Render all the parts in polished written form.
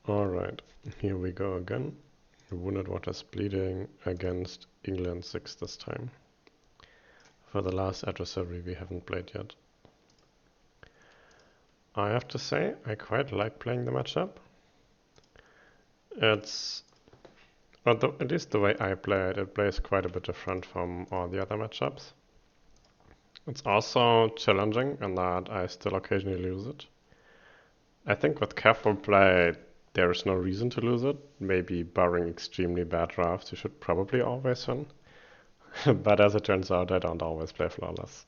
Alright, here we go again. Wounded Waters Bleeding against England 6 this time. For the last adversary we haven't played yet. I have to say, I quite like playing the matchup. It's, at least the way I play it, it plays quite a bit different from all the other matchups. It's also challenging in that I still occasionally lose it. I think with careful play, there is no reason to lose it. Maybe barring extremely bad drafts, you should probably always win. But as it turns out, I don't always play flawless.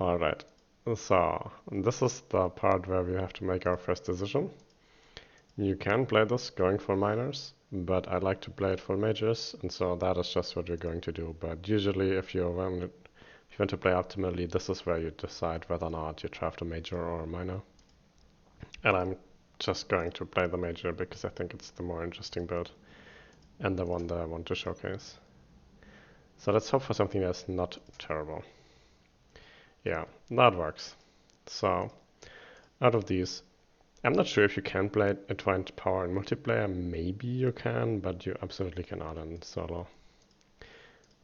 Alright, so this is the part where we have to make our first decision. You can play this going for minors, but I like to play it for majors, and so that is just what we're going to do. But usually if you want to play optimally, this is where you decide whether or not you draft a major or a minor. And I'm just going to play the major because I think it's the more interesting build and the one that I want to showcase. So let's hope for something that's not terrible. Yeah, that works. So out of these, I'm not sure if you can play Advanced Power in multiplayer. Maybe you can, but you absolutely cannot in solo.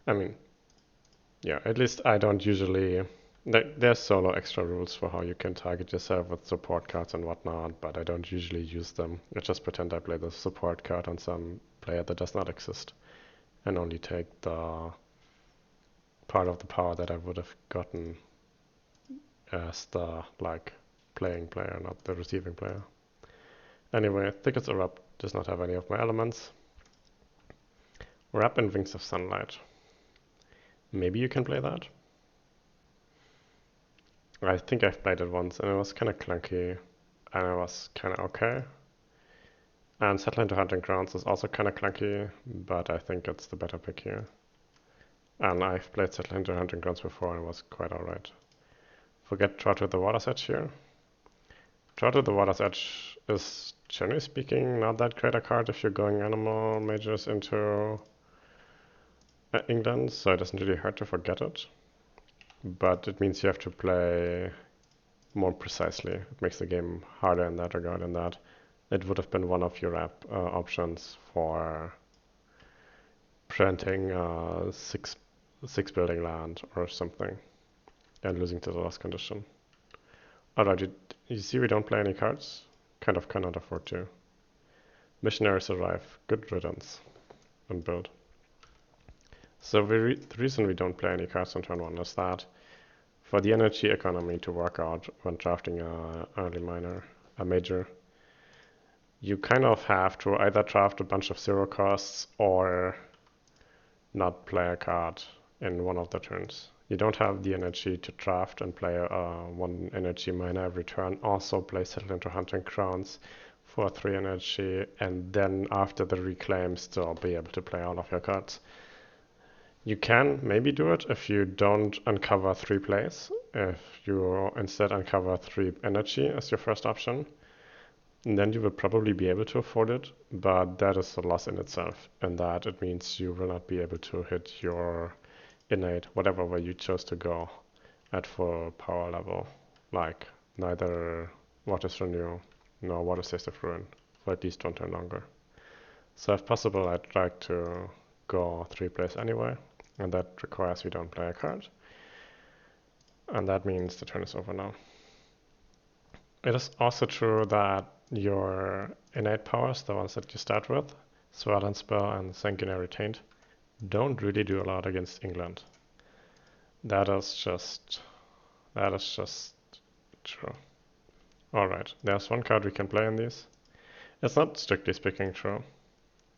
I mean, yeah, at least I don't usually. There's solo extra rules for how you can target yourself with support cards and whatnot, but I don't usually use them. I just pretend I play the support card on some player that does not exist and only take the part of the power that I would have gotten as the playing player, not the receiving player. Anyway, Thickets Erupt does not have any of my elements. Wrap in Wings of Sunlight. Maybe you can play that? I think I've played it once and it was kind of clunky and it was kind of okay. And Settle into Hunting Grounds is also kind of clunky, but I think it's the better pick here. And I've played Settle into Hunting Grounds before and it was quite alright. Forget Draw to the Water's Edge here. Draw to the Water's Edge is, generally speaking, not that great a card if you're going animal majors into England, so it doesn't really hurt to forget it. But it means you have to play more precisely. It makes the game harder in that regard, in that it would have been one of your options for preventing six building land or something and losing to the last condition. Alright, you see we don't play any cards? Kind of cannot afford to. Missionaries arrive. Good riddance and build. So the reason we don't play any cards on turn 1 is that for the energy economy to work out when drafting a early minor, a major, you kind of have to either draft a bunch of 0 costs or not play a card in one of the turns. You don't have the energy to draft and play 1 energy minor every turn, also play Settle into Hunting Grounds for 3 energy, and then after the reclaim still be able to play all of your cards. You can maybe do it if you don't uncover 3 plays, if you instead uncover 3 energy as your first option. And then you will probably be able to afford it, but that is a loss in itself, and that it means you will not be able to hit your innate, whatever way you chose to go, at full power level. Like neither Waters Renew nor Waters Taste of Ruin for at least 1 turn longer. So if possible, I'd like to go 3 plays anyway, and that requires we don't play a card. And that means the turn is over now. It is also true that your innate powers, the ones that you start with, Swaddling Spell and Sanguinary Taint, don't really do a lot against England. That is just true. Alright, there's 1 card we can play in these. It's not strictly speaking true.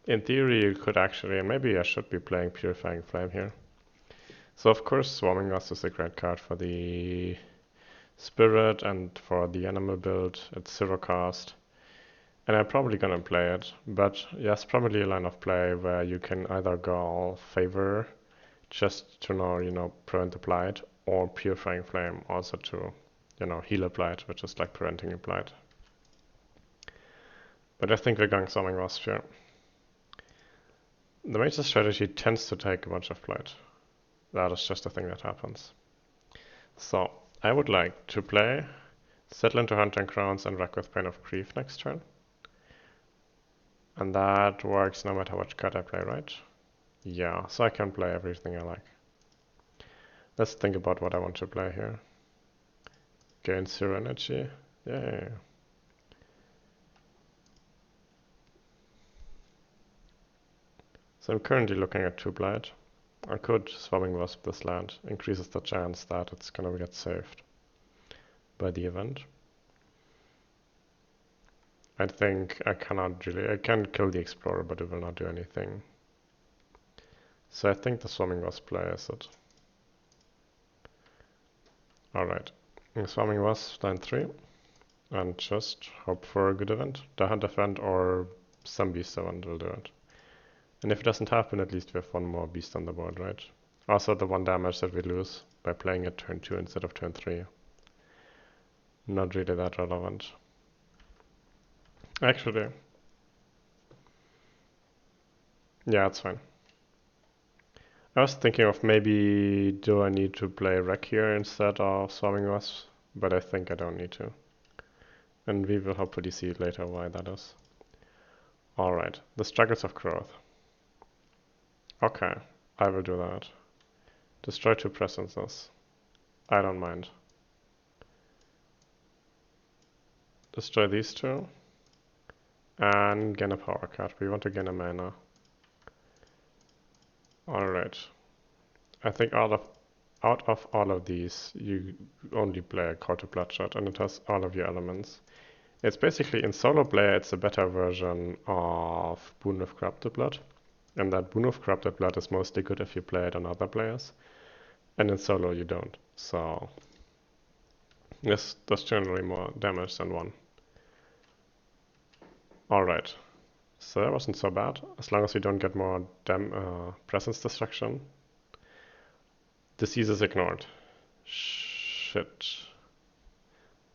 In theory you could actually, and maybe I should be playing Purifying Flame here. So of course Swarming Rust is a great card for the Spirit and for the animal build. It's 0 cost. And I'm probably gonna play it, but yes, probably a line of play where you can either go Favor just to prevent the blight, or Purifying Flame also to heal a blight, which is like preventing a blight. But I think we're going Swarming Rust here. The major strategy tends to take a bunch of blight. That is just a thing that happens. So I would like to play Settle into Hunting Grounds and Rack with Pain of Grief next turn. And that works no matter which card I play, right? Yeah, so I can play everything I like. Let's think about what I want to play here. Gain 0 energy. Yeah. So I'm currently looking at 2 Blight. I could Swarming Wasp this land. Increases the chance that it's gonna get saved by the event. I think I cannot really... I can kill the Explorer, but it will not do anything. So I think the Swarming Wasp plays it. Alright. Swarming Wasp, line 3. And just hope for a good event. The Hunt event or some Beast event will do it. And if it doesn't happen, at least we have one more Beast on the board, right? Also the 1 damage that we lose by playing it turn 2 instead of turn 3. Not really that relevant. Actually, yeah, it's fine. I was thinking of maybe do I need to play Wreck here instead of Swarming Wasp, but I think I don't need to. And we will hopefully see later why that is. Alright, the Struggles of Growth. Okay, I will do that. Destroy 2 presences. I don't mind. Destroy these 2. And gain a power card. We want to gain a mana. Alright. I think out of all of these, you only play a Call to Bloodshot, and it has all of your elements. It's basically, in solo play, it's a better version of Boon of Corrupted Blood. And that Boon of Corrupted Blood is mostly good if you play it on other players. And in solo you don't. So this does generally more damage than 1. Alright. So that wasn't so bad. As long as we don't get more presence destruction. Disease is ignored. Shit.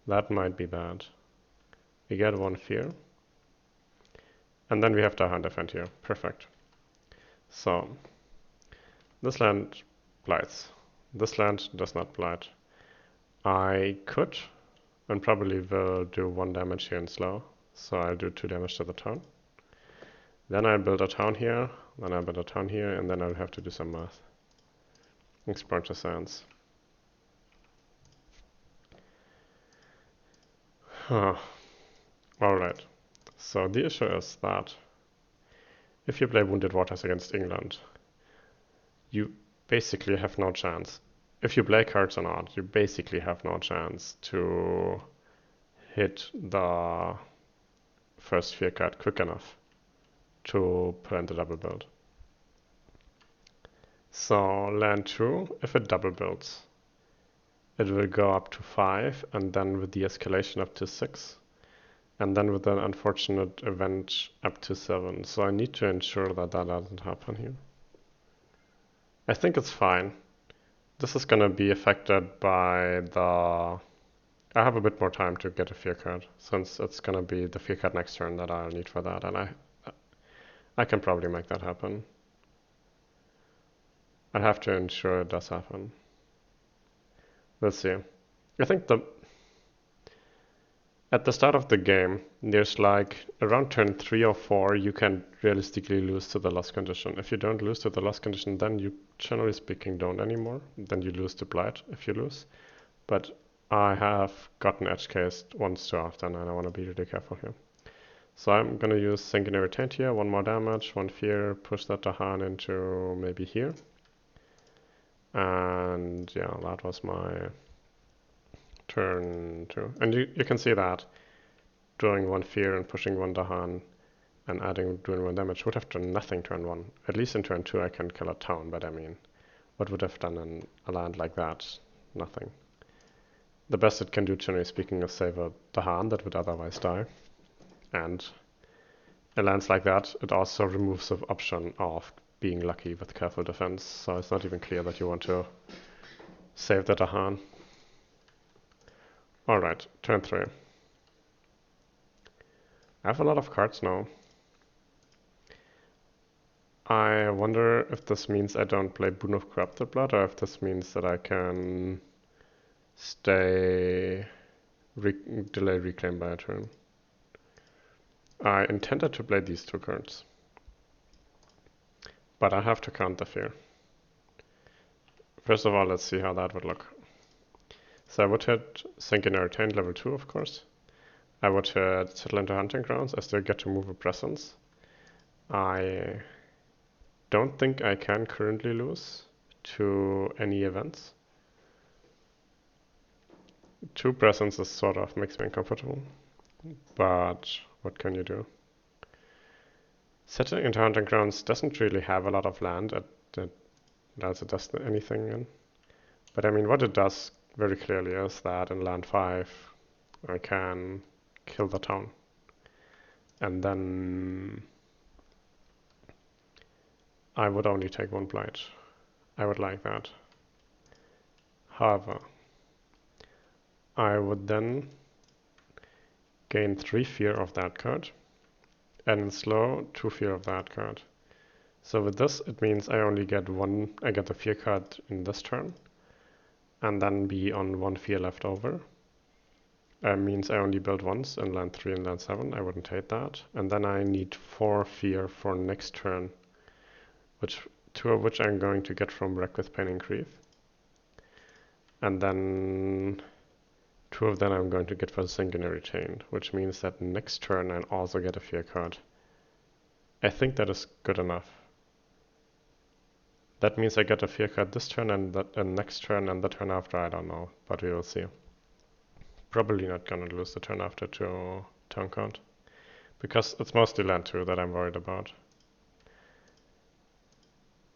That might be bad. We get 1 fear. And then we have the Hunt event here. Perfect. So, this land blights. This land does not blight. I could, and probably will do 1 damage here in slow. So I'll do 2 damage to the town. Then I'll build a town here, then I'll build a town here, and then I'll have to do some math. Explore the sands. Alright. So the issue is that if you play Wounded Waters against England, you basically have no chance. If you play cards or not, you basically have no chance to hit the first fear card quick enough to prevent a double build. So land 2, if it double builds, it will go up to 5, and then with the escalation up to 6. And then with an unfortunate event up to 7. So I need to ensure that that doesn't happen here. I think it's fine. This is gonna be affected by the... I have a bit more time to get a fear card, since it's gonna be the fear card next turn that I'll need for that, and I can probably make that happen. I have to ensure it does happen. Let's see. I think at the start of the game, there's like around turn 3 or 4, you can realistically lose to the loss condition. If you don't lose to the loss condition, then you, generally speaking, don't anymore. Then you lose to Blight if you lose. But I have gotten edge cased once too often, and I want to be really careful here. So I'm going to use Sanguinary Taint here, 1 more damage, 1 fear, push that Dahan into maybe here. And yeah, that was my turn 2. And you can see that drawing 1 fear and pushing 1 Dahan and doing 1 damage would have done nothing turn 1. At least in turn 2 I can kill a town, but I mean, what would have done in a land like that? Nothing. The best it can do, generally speaking, is save a Dahan that would otherwise die. And in lands like that, it also removes the option of being lucky with careful defense, so it's not even clear that you want to save the Dahan. Alright, turn 3. I have a lot of cards now. I wonder if this means I don't play Boon of Corrupted Blood, or if this means that I can delay Reclaim by a turn. I intended to play these two cards, but I have to count the fear. First of all, let's see how that would look. So I would hit Sanguinary Taint level 2, of course. I would hit Settle into Hunting Grounds. I still get to move a presence. I don't think I can currently lose to any events. 2 presences sort of makes me uncomfortable, but what can you do? Settling into Hunting Grounds doesn't really have a lot of land that it does anything in. But I mean, what it does very clearly is that in land 5, I can kill the town. And then I would only take 1 blight. I would like that. However, I would then gain 3 fear of that card, and in slow 2 fear of that card. So with this, it means I only get I get the fear card in this turn, and then be on 1 fear left over. Means I only build once in land 3 and land 7, I wouldn't hate that. And then I need 4 fear for next turn, 2 of which I'm going to get from Wreck with Pain and Grief. And then 2 of them I'm going to get for Sanguinary Taint, which means that next turn I also get a fear card. I think that is good enough. That means I get a fear card this turn and next turn and the turn after, I don't know, but we will see. Probably not gonna lose the turn after to town count, because it's mostly land 2 that I'm worried about.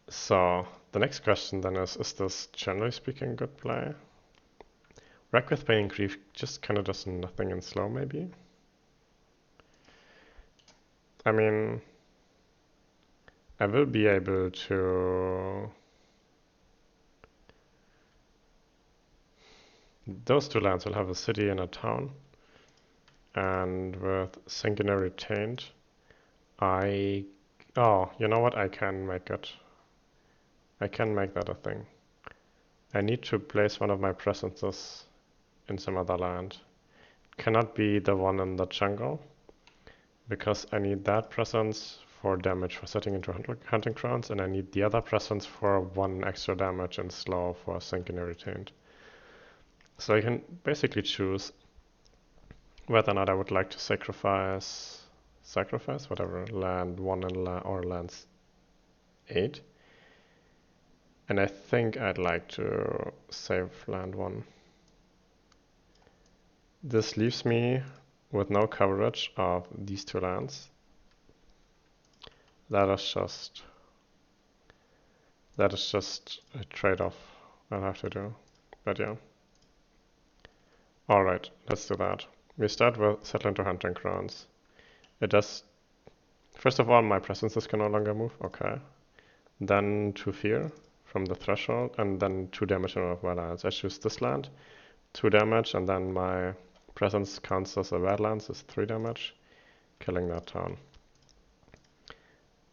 So the next question then is this generally speaking good play? Wreck with Pain and Grief just kinda does nothing in slow maybe? I mean, I will be able to... Those 2 lands will have a city and a town. And with Sanguinary Taint, oh, you know what? I can make it. I can make that a thing. I need to place one of my presences in some other land. It cannot be the one in the jungle, because I need that presence for damage for setting into Hunting Grounds, and I need the other presence for 1 extra damage and slow for Sanguinary Taint. So I can basically choose whether or not I would like to sacrifice whatever, land 1 and or lands 8. And I think I'd like to save land 1. This leaves me with no coverage of these 2 lands. That is just a trade-off I'll have to do. But yeah. Alright, let's do that. We start with Settle into Hunting Grounds. It does... First of all, my presences can no longer move. Okay. Then 2 fear from the threshold, and then 2 damage on one of my lands. I choose this land, 2 damage, and then my presence counts as a Badlands, is 3 damage, killing that town.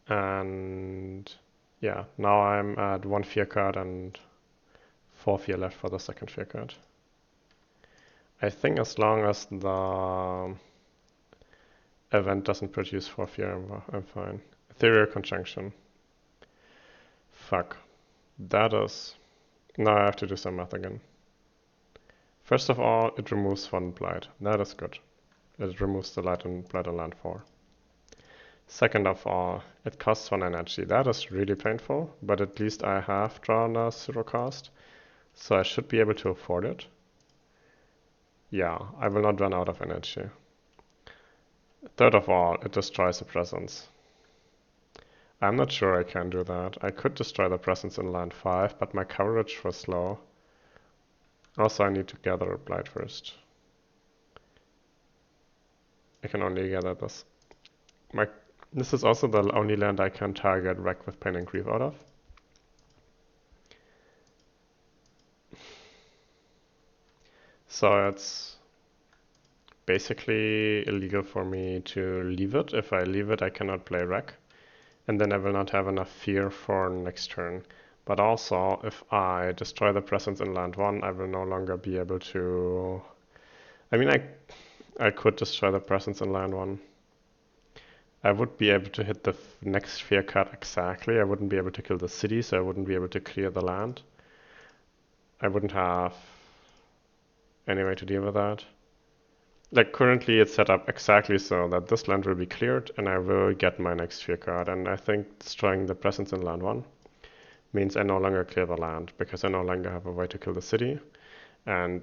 And yeah, now I'm at 1 fear card and 4 fear left for the second fear card. I think as long as the event doesn't produce 4 fear, I'm fine. Ethereal Conjunction. Fuck. That is... Now I have to do some math again. First of all, it removes 1 blight. That is good. It removes the blight on land 4. Second of all, it costs 1 energy. That is really painful, but at least I have drawn a 0 cost, so I should be able to afford it. Yeah, I will not run out of energy. Third of all, it destroys the presence. I'm not sure I can do that. I could destroy the presence in land 5, but my coverage was low. Also, I need to gather a blight first. I can only gather this. This is also the only land I can target Wreck with Pain and Grief out of. So it's basically illegal for me to leave it. If I leave it, I cannot play Wreck. And then I will not have enough fear for next turn. But also, if I destroy the presence in land 1, I will no longer be able to... I mean, I could destroy the presence in land 1. I would be able to hit the next fear card exactly. I wouldn't be able to kill the city, so I wouldn't be able to clear the land. I wouldn't have any way to deal with that. Like currently it's set up exactly so that this land will be cleared and I will get my next fear card. And I think destroying the presence in land 1 means I no longer clear the land because I no longer have a way to kill the city. And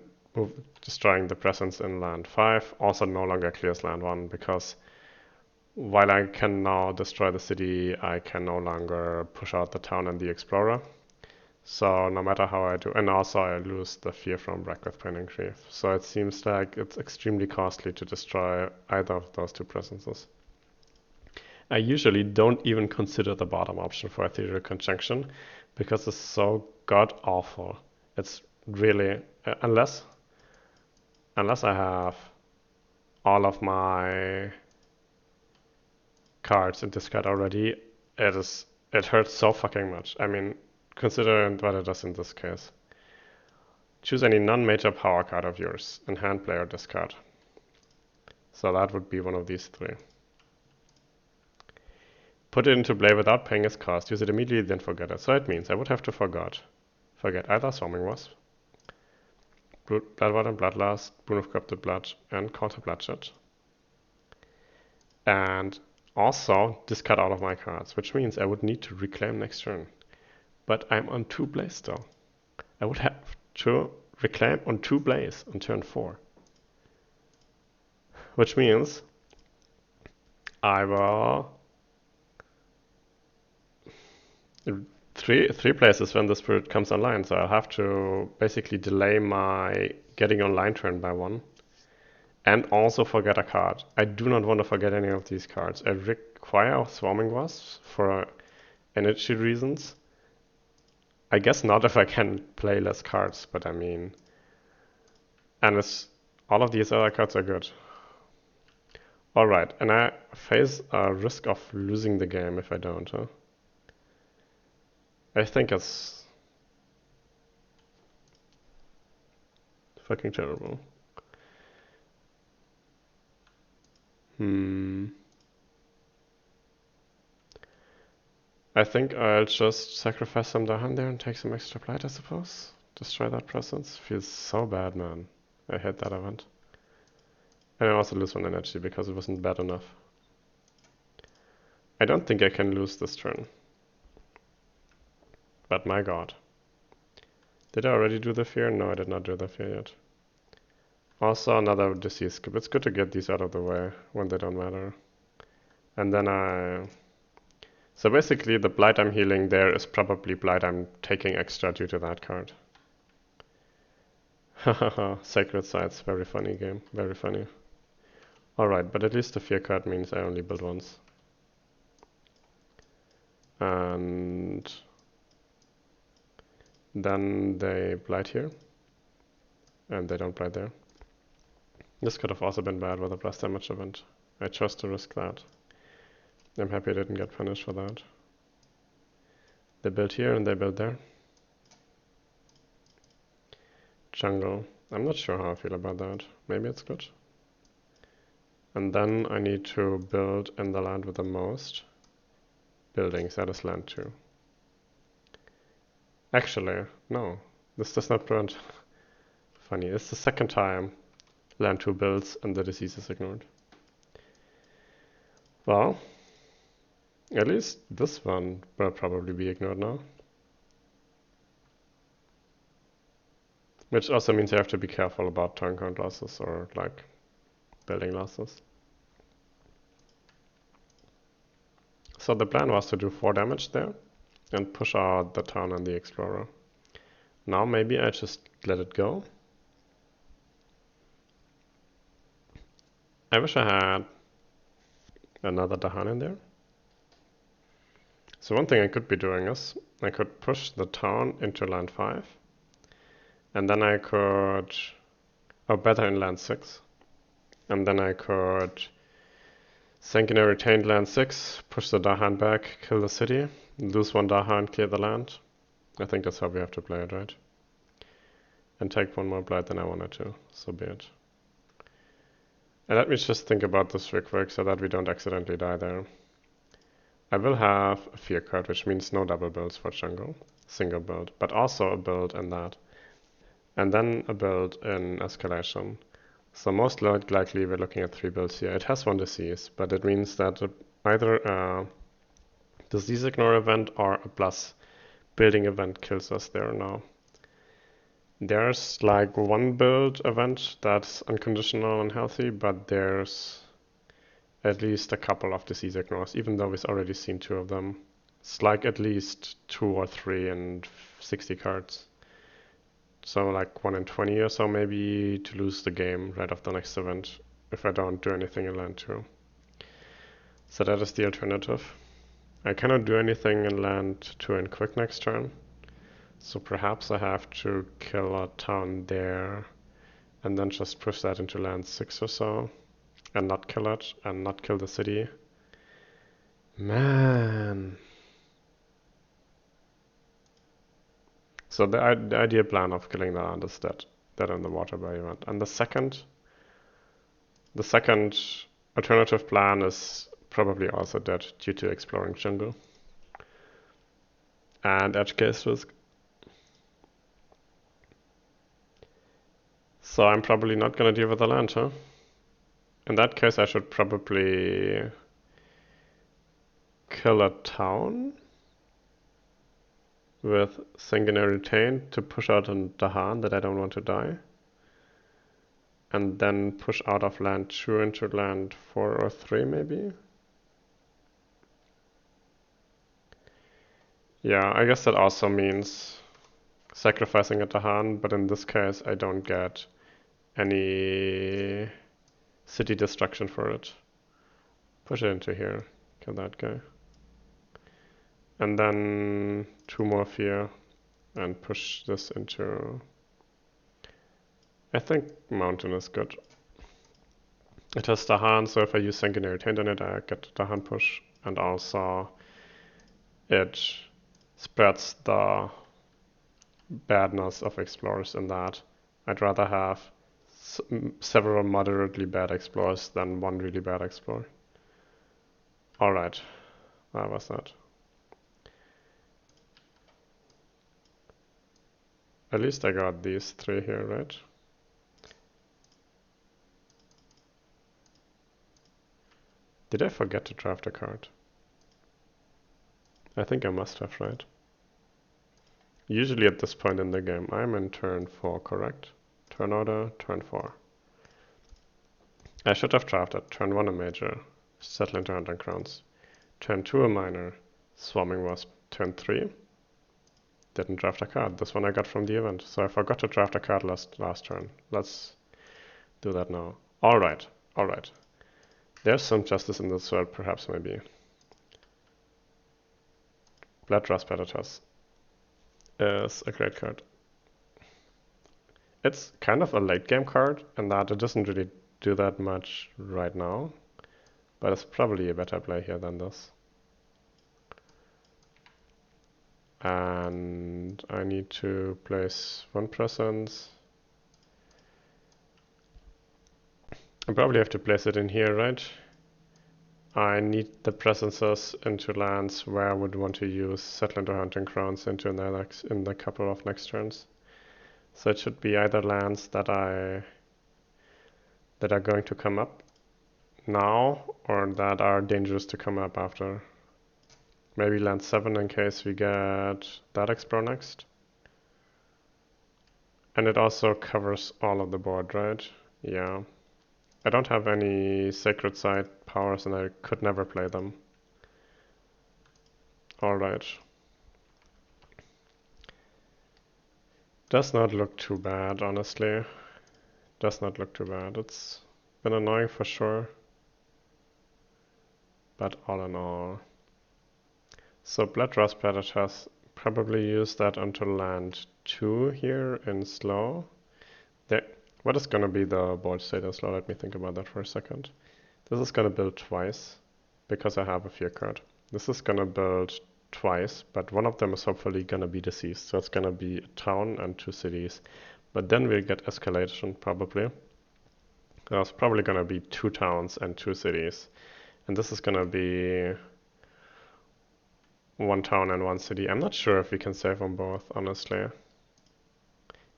destroying the presence in land 5 also no longer clears land 1 because while I can now destroy the city, I can no longer push out the town and the explorer. So no matter how I do, and also I lose the fear from Rackwrath Painting Grief. So it seems like it's extremely costly to destroy either of those two presences. I usually don't even consider the bottom option for Ethereal Conjunction because it's so god awful. It's really, unless I have all of my cards in discard already, it hurts so fucking much. I mean, consider what it does in this case. Choose any non-major power card of yours in hand, play, or discard. So that would be one of these three. Put it into play without paying its cost. Use it immediately, then forget it. So it means I would have to forget either Swarming Wasp, Bloodwater and Bloodlust, Boon of Corrupted Blood, and Call to Bloodshed. And also discard all of my cards, which means I would need to reclaim next turn. But I'm on 2 Blaze still. I would have to reclaim on 2 Blaze on turn 4. Which means I will three places when the spirit comes online, so I'll have to basically delay my getting online turn by 1. And also forget a card. I do not want to forget any of these cards. I require Swarming Wasps for energy reasons. I guess not if I can play less cards, but I mean... And all of these other cards are good. Alright, and I face a risk of losing the game if I don't, huh? I think it's fucking terrible. I think I'll just sacrifice some Dahan there and take some extra blight, I suppose. Destroy that presence. Feels so bad, man. I hate that event. And I also lose 1 energy because it wasn't bad enough. I don't think I can lose this turn. But my god. Did I already do the fear? No, I did not do the fear yet. Also another disease skip. It's good to get these out of the way when they don't matter. And then so basically the blight I'm healing there is probably blight I'm taking extra due to that card. Hahaha, Sacred Sites, very funny game, very funny. Alright, but at least the fear card means I only build once. And then they blight here. And they don't blight there. This could have also been bad with a plus damage event. I chose to risk that. I'm happy I didn't get punished for that. They build here and they build there. Jungle. I'm not sure how I feel about that. Maybe it's good. And then I need to build in the land with the most buildings. That is land 2. Actually, no. This does not prevent... Funny. It's the second time land 2 builds and the disease is ignored. Well, at least this one will probably be ignored now. Which also means I have to be careful about turn count losses or like building losses. So the plan was to do 4 damage there and push out the town and the explorer. Now maybe I just let it go. I wish I had another Dahan in there. So one thing I could be doing is I could push the town into land 5. And then I could... Oh, better in land 6. And then I could Sanguinary Taint land 6, push the Dahan back, kill the city, lose 1 Dahan, clear the land. I think that's how we have to play it, right? And take 1 more blight than I wanted to, so be it. And let me just think about this real quick so that we don't accidentally die there. I will have a fear card, which means no double builds for jungle, single build, but also a build in that. And then a build in escalation. So most likely we're looking at 3 builds here. It has 1 disease, but it means that either a disease ignore event or a plus building event kills us there now. There's like 1 build event that's unconditional and healthy, but there's at least a couple of disease ignores, even though we've already seen 2 of them. It's like at least 2 or 3 and 60 cards. So like 1 in 20 or so maybe to lose the game right off the next event if I don't do anything in land 2. So that is the alternative. I cannot do anything in land 2 in quick next turn. So perhaps I have to kill a town there and then just push that into land 6 or so and not kill it and not kill the city. Man. So the ideal plan of killing the land is that in the water by event. And the second alternative plan is probably also dead due to exploring jungle and edge case risk. So I'm probably not gonna deal with the land, huh? In that case, I should probably kill a town with Sanguinary Taint to push out a Dahan that I don't want to die. And then push out of land 2 into land 4 or 3 maybe? Yeah, I guess that also means sacrificing a Dahan, but in this case I don't get any city destruction for it. Push it into here, kill that guy. And then 2 more fear and push this into... I think mountain is good. It has Dahan, so if I use Sanguinary Taint on it, I get Dahan push, and also it spreads the badness of explorers in that. I'd rather have several moderately bad explorers than 1 really bad explorer. Alright, that was that. At least I got these 3 here, right? Did I forget to draft a card? I think I must have, right? Usually at this point in the game, I'm in turn 4, correct? Turn order, turn 4. I should have drafted turn 1 a major, settle into Hunting Crowns. Turn 2 a minor, Swarming Wasp. Turn 3, didn't draft a card. This one I got from the event, so I forgot to draft a card last turn. Let's do that now. Alright, alright. There's some justice in this world, perhaps, maybe. Bloodrust Predators is a great card. It's kind of a late game card, in that it doesn't really do that much right now, but it's probably a better play here than this. And I need to place 1 presence. I probably have to place it in here, right? I need the presences into lands where I would want to use Settle into Hunting Grounds into in the couple of next turns. So it should be either lands that are going to come up now or that are dangerous to come up after. Maybe land 7 in case we get that Explore next. And it also covers all of the board, right? Yeah. I don't have any Sacred Site powers and I could never play them. Alright. Does not look too bad, honestly. Does not look too bad. It's been annoying for sure. But all in all. So Bloodrust Predators probably use that until land 2 here in slow. What is gonna be the board state in slow? Let me think about that for a second. This is gonna build twice because I have a fear card. This is gonna build twice, but one of them is hopefully gonna be deceased. So it's gonna be a town and 2 cities. But then we'll get escalation probably. There's probably gonna be 2 towns and 2 cities. And this is gonna be 1 town and 1 city. I'm not sure if we can save on both, honestly.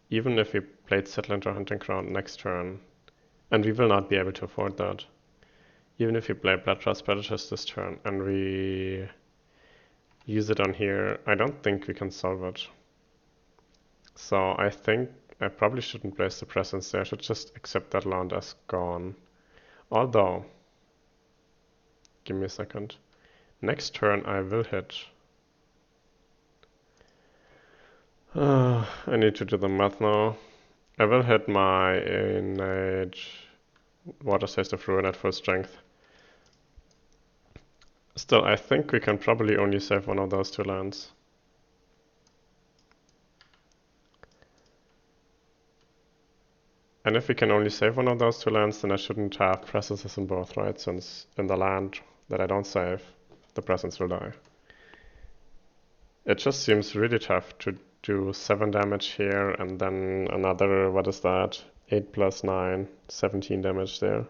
Even if we played Settlement or Hunting Ground next turn, and we will not be able to afford that. Even if we play Bloodtrust Predators this turn and we use it on here, I don't think we can solve it. So I think I probably shouldn't place the presence there. I should just accept that land as gone. Although, give me a second. Next turn I will hit. I need to do the math now. I will hit my innate Water Taste of Ruin at full strength. Still, I think we can probably only save one of those 2 lands. And if we can only save one of those 2 lands, then I shouldn't have presences in both, right? Since in the land that I don't save, the presence will die. It just seems really tough to do 7 damage here and then another, what is that? 8 plus 9, 17 damage there.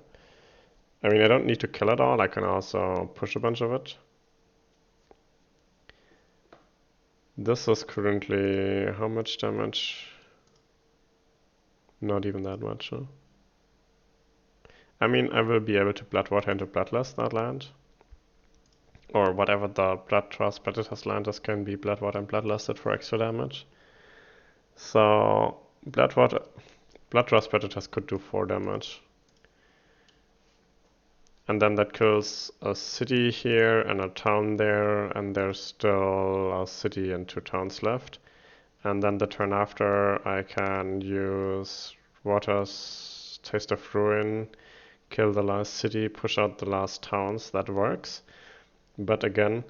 I mean, I don't need to kill it all, I can also push a bunch of it. This is currently how much damage? Not even that much, huh? I mean, I will be able to Bloodwater into Bloodlust that land. Or whatever the Bloodtrust Predators land is can be Bloodwater and Bloodlusted for extra damage. So, Bloodtrust Predators could do 4 damage. And then that kills a city here and a town there, and there's still a city and 2 towns left. And then the turn after, I can use Water's Taste of Ruin, kill the last city, push out the last towns. That works. But again,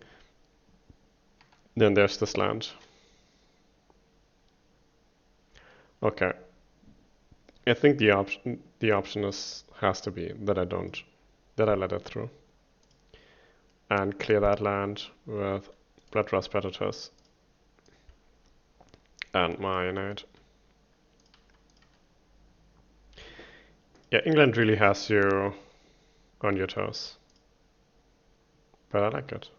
then there's this land. Okay. I think the option has to be that I let it through. And clear that land with Bloodtrust Predators and my innate. Yeah, England really has you on your toes. But I like it.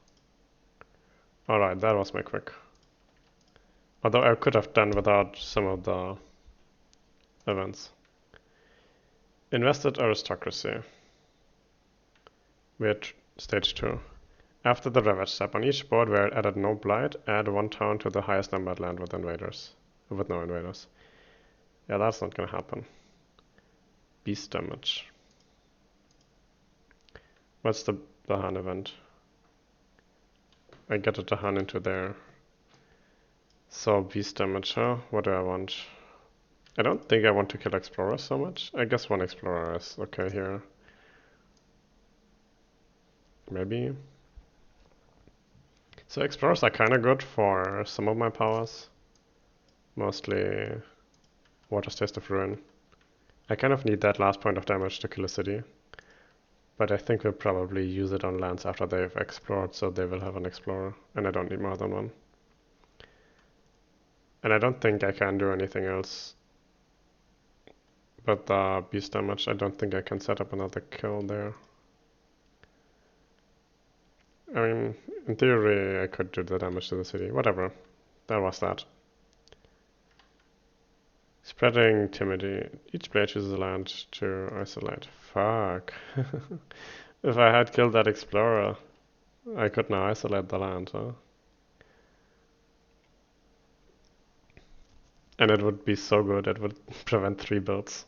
Alright, that was my quick. Although I could have done without some of the events. Invested Aristocracy. We're at stage 2. After the Ravage step, on each board where it added no blight, add 1 town to the highest numbered land with invaders. With no invaders. Yeah, that's not gonna happen. Beast damage. What's the Dahan event? I get a Dahan into there. So beast damage, huh? What do I want? I don't think I want to kill explorers so much. I guess 1 explorer is okay here. Maybe. So explorers are kinda good for some of my powers. Mostly Water's Taste of Ruin. I kind of need that last point of damage to kill a city. But I think we'll probably use it on lands after they've explored, so they will have an explorer. And I don't need more than 1. And I don't think I can do anything else. But the beast damage, I don't think I can set up another kill there. I mean, in theory, I could do the damage to the city. Whatever. That was that. Spreading Timidity. Each player chooses a land to isolate. Fuck. If I had killed that explorer, I could now isolate the land, huh? And it would be so good, it would prevent 3 builds.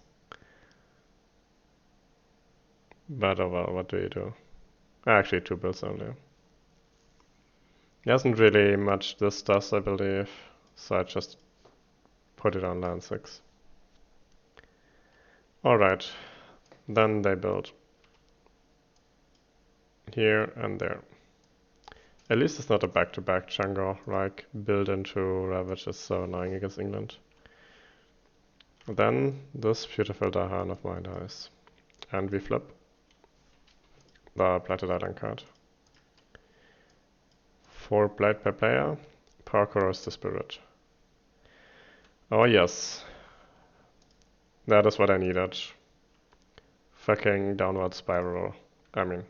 But oh well, what do you do? Actually, 2 builds only. There isn't really much this does, I believe, so I just put it on land 6. Alright, then they build. Here and there. At least it's not a back-to-back Django, like build into Ravage is so annoying against England. Then this beautiful Dahan of mine dies. And we flip the Blighted Island card. 4 blight per player, Power Corrodes the Spirit. Oh yes, that is what I needed. fucking downward spiral. I mean,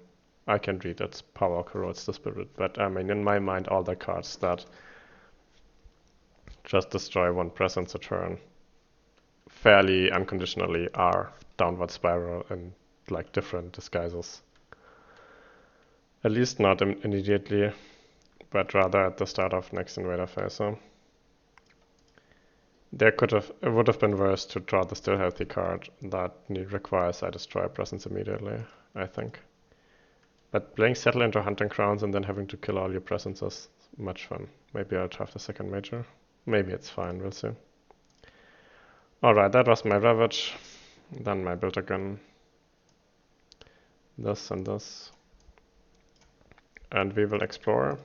I can read it's power corrodes the spirit, but I mean, in my mind, all the cards that just destroy one presence a turn fairly unconditionally are downward spiral in like different disguises. At least not immediately, but rather at the start of next invader phase. So it would have been worse to draw the still healthy card that requires I destroy a presence immediately, I think. But playing Settle into Hunting Grounds and then having to kill all your presences is much fun. Maybe I'll draft the second major. Maybe it's fine, we'll see. Alright, that was my Ravage. Then my build again. This and this. And we will explore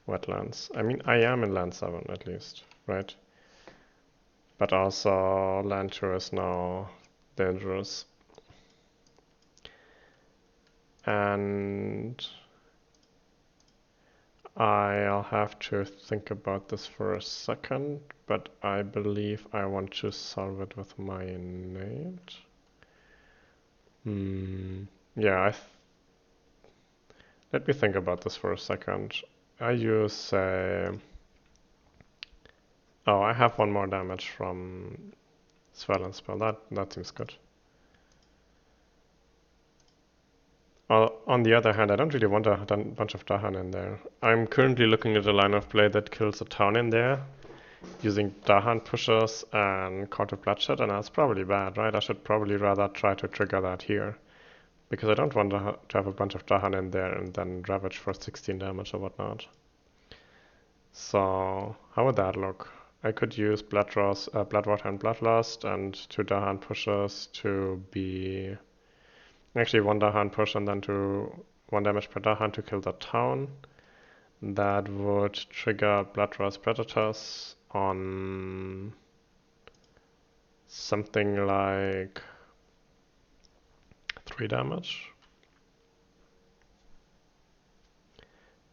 wetlands. I mean, I am in land 7 at least, right? But also land 2 is now dangerous. And I'll have to think about this for a second, but I believe I want to solve it with my innate. Yeah, let me think about this for a second. I use oh, I have one more damage from Swell and Spell. That seems good. On the other hand, I don't really want a bunch of Dahan in there. I'm currently looking at a line of play that kills a town in there, using Dahan pushers and Court of Bloodshed, and that's probably bad, right? I should probably rather try to trigger that here, because I don't want to have a bunch of Dahan in there and then Ravage for 16 damage or whatnot. So, how would that look? I could use Bloodwater and Bloodlust and 2 Dahan pushers to be... Actually, 1 Dahan push and then 1 damage per Dahan to kill the town. That would trigger Bloodrust Predators on something like 3 damage.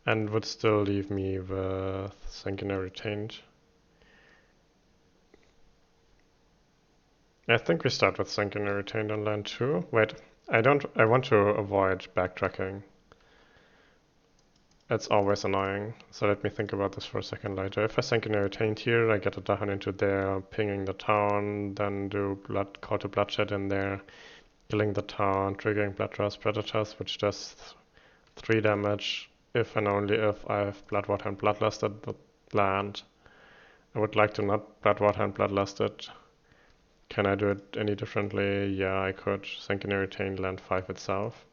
And would still leave me with Sanguinary Taint. I think we start with Sanguinary Taint on land 2. Wait, I want to avoid backtracking. It's always annoying, so let me think about this for a second later. If I Sanguinary Taint here, I get a Dahan into there, pinging the town, then do Call to Bloodshed in there, killing the town, triggering Bloodrust Predators, which does 3 damage, if and only if I have Bloodwater and Bloodlusted the land. I would like to not Bloodwater and Bloodlust it. Can I do it any differently? Yeah, I could. Sanguinary Taint land 5 itself.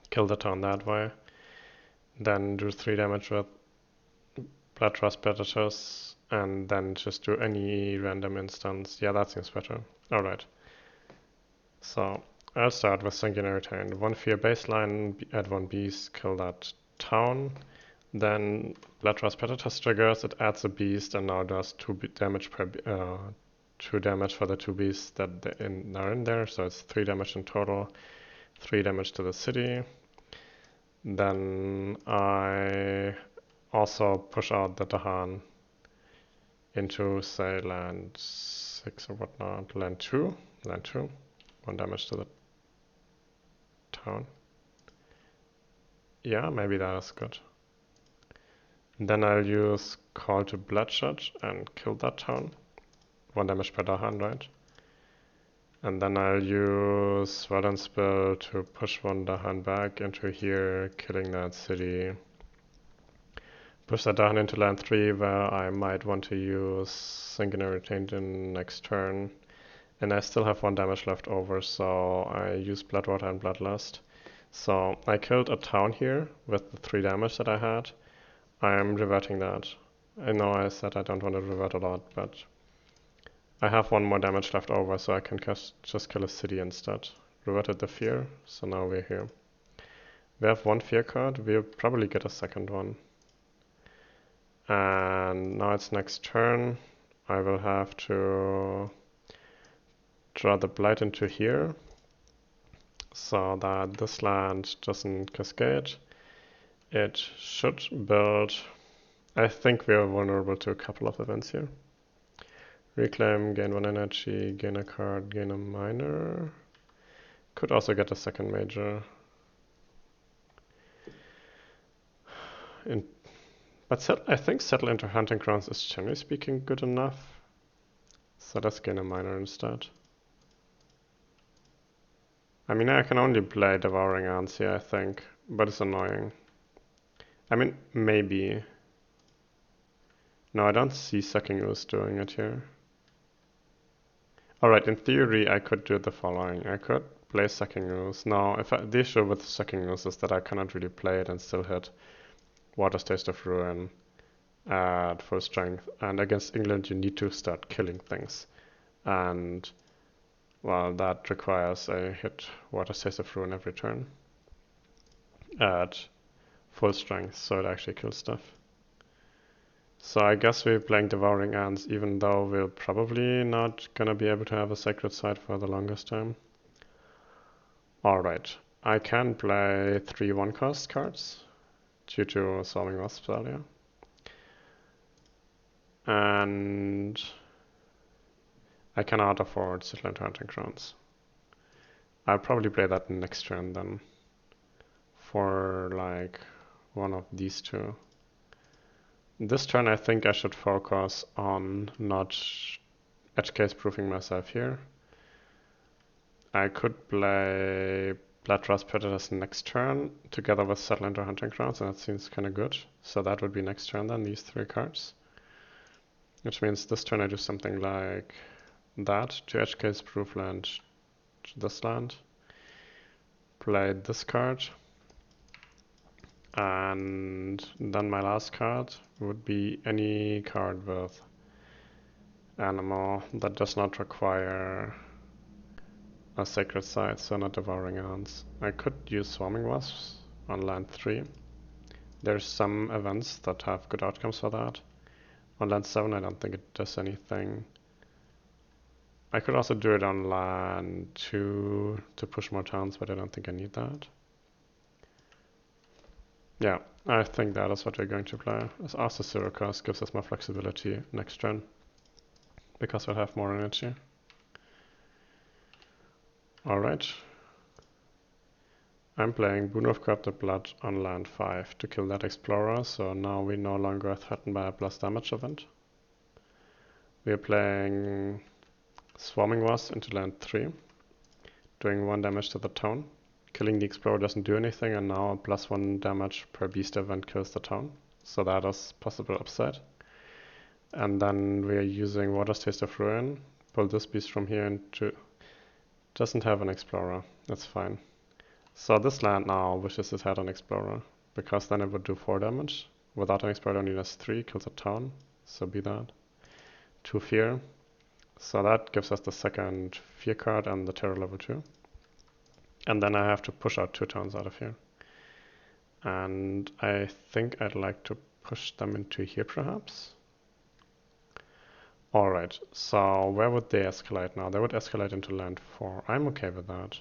Kill the town that way. Then do 3 damage with Bloodrust Predators, and then just do any random instance. Yeah, that seems better. Alright. So, I'll start with Sanguinary Taint. 1 fear baseline, add 1 beast, kill that town. Then Bloodrust Predators triggers, it adds a beast and now does 2 damage per 2 damage for the 2 beasts that are in there, so it's 3 damage in total. 3 damage to the city. Then I also push out the Dahan into, say, land 6 or whatnot. Land 2. 1 damage to the town. Yeah, maybe that is good. Then I'll use Call to Bloodshed and kill that town. 1 damage per Dahan, right? And then I'll use Swell and Spell to push 1 Dahan back into here, killing that city. Push that Dahan into land 3, where I might want to use Sanguinary Taint in next turn. And I still have 1 damage left over, so I use Bloodwater and Bloodlust. So I killed a town here with the 3 damage that I had. I am reverting that. I know I said I don't want to revert a lot, but I have 1 more damage left over, so I can just kill a city instead. Reverted the fear, so now we're here. We have 1 fear card, we'll probably get a second one. And now it's next turn. I will have to draw the Blight into here, so that this land doesn't cascade. It should build... I think we are vulnerable to a couple of events here. Reclaim, gain 1 energy, gain a card, gain a miner. Could also get a second major. But I think settle into hunting grounds is generally speaking good enough. So let's gain a minor instead. I mean, I can only play Devouring Ants here, I think, but it's annoying. I mean, maybe. No, I don't see Sucking Ooze doing it here. Alright, in theory, I could do the following. I could play Sucking Ooze. Now, the issue with Sucking Ooze is that I cannot really play it and still hit Water's Taste of Ruin at full strength. And against England, you need to start killing things. And, well, that requires a hit Water's Taste of Ruin every turn at full strength, so it actually kills stuff. So I guess we're playing Devouring Ants, even though we're probably not gonna be able to have a Sacred Site for the longest time. Alright, I can play 3 1-cost cards due to Swarming Wasps earlier. And I cannot afford Settle into Hunting Grounds. I'll probably play that next turn then for like one of these two. This turn I think I should focus on not edge case proofing myself here. I could play Bloodrust Predators next turn together with Settle into Hunting Grounds, and that seems kind of good. So that would be next turn then, these 3 cards. Which means this turn I do something like that to edge case proof land this land. Play this card. And then my last card would be any card with animal that does not require a Sacred Site, so not Devouring Ants. I could use Swarming Wasps on land 3. There's some events that have good outcomes for that. On land 7 I don't think it does anything. I could also do it on land 2 to push more towns, but I don't think I need that. Yeah, I think that is what we're going to play. As also 0 cost gives us more flexibility next turn, because we'll have more energy. Alright. I'm playing Boon of Corrupted Blood on land 5 to kill that Explorer, so now we no longer are threatened by a plus damage event. We're playing Swarming Wasp into land 3, doing 1 damage to the town. Killing the Explorer doesn't do anything, and now plus 1 damage per beast event kills the town. So that is possible upside. And then we are using Water's Taste of Ruin. Pull this beast from here into... Doesn't have an Explorer, that's fine. So this land now wishes it had an Explorer, because then it would do 4 damage. Without an Explorer it only does 3, kills a town, so be that. 2 Fear. So that gives us the second Fear card and the Terror level 2. And then I have to push out 2 towns out of here. And I think I'd like to push them into here perhaps. Alright, so where would they escalate now? They would escalate into land 4. I'm okay with that.